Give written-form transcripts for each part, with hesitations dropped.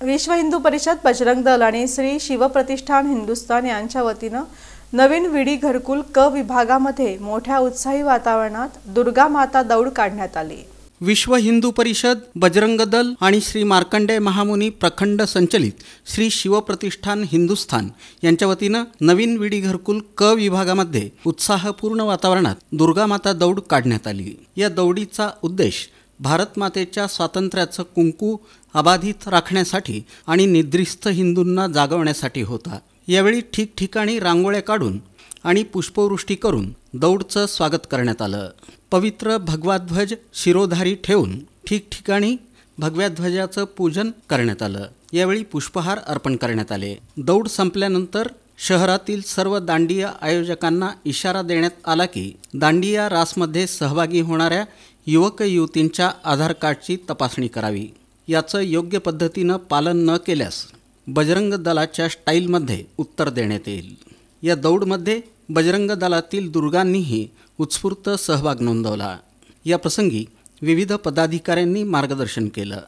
विश्व हिंदू परिषद, बजरंग दल आणि श्री शिवप्रतिष्ठान हिंदुस्थान यांच्या वतीनं नवीन विडी घरकुल क विभागामध्ये मोठ्या उत्साही वातावरणात दुर्गा माता दौड काढण्यात आली। विश्व हिंदू परिषद, बजरंग दल आणि श्री मार्कंडेय महामुनी प्रखंड संचलित श्री शिवप्रतिष्ठान हिंदुस्थान यांच्या वतीनं नवीन विडी घरकुल क विभागामध्ये उत्साहपूर्ण वातावरणात दुर्गा माता दौड काढण्यात आली। या दौडीचा उद्देश भारत मातेच्या स्वातंत्र्याचं कुंकू अबाधित राखण्यासाठी आणि निद्रिस्त हिंदूंना जागवण्यासाठी होता। यावेळी ठिकठिकाणी रांगोळ्या काढून आणि पुष्पवृष्टी करून दौडचं स्वागत करण्यात आलं। पवित्र भगवा ध्वज शिरोधारी ठेवून ठिकठिकाणी भगव्या ध्वजाचं पूजन करण्यात आलं। यावेळी पुष्पहार अर्पण करण्यात आले। दौड संपल्यानंतर शहरातील सर्व दांडिया आयोजकांना इशारा देण्यात आला की दांडिया रासमध्ये सहभागी होणाऱ्या युवक युवतींच्या आधार कार्डची तपासणी करावी। याचं योग्य पद्धतीनं पालन न केल्यास बजरंग दलाच्या स्टाईलमध्ये उत्तर देण्यात येईल। या दौडमध्ये बजरंग दलातील दुर्गांनीही उत्स्फूर्त सहभाग नोंदवला। या प्रसंगी विविध पदाधिकाऱ्यांनी मार्गदर्शन केलं।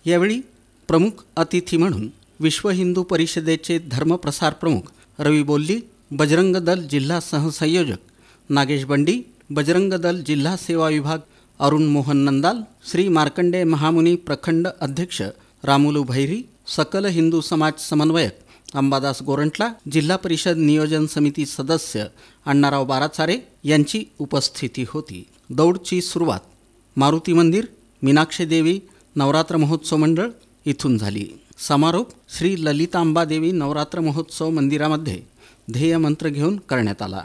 यावेळी प्रमुख अतिथी म्हणून विश्व हिंदू परिषदेचे धर्मप्रसार प्रमुख रवी बोल्ली, बजरंग दल जिल्हा सहसंयोजक नागेश बंडी, बजरंग दल जिल्हा सेवा विभाग अरुण मोहन नंदाल, श्री मार्कंडेय महामुनी प्रखंड अध्यक्ष रामुलू भैरी, सकल हिंदू समाज समन्वयक अंबादास गोरंटला, जिल्हा परिषद नियोजन समिती सदस्य अण्णाराव बाराचारे यांची उपस्थिती होती। दौडची सुरुवात मारुती मंदिर, मीनाक्षी देवी नवरात्र महोत्सव मंडळ इथून झाली। समारोप श्री ललितांबा देवी नवरात्र महोत्सव मंदिरामध्ये ध्येय मंत्र घेऊन करण्यात आला।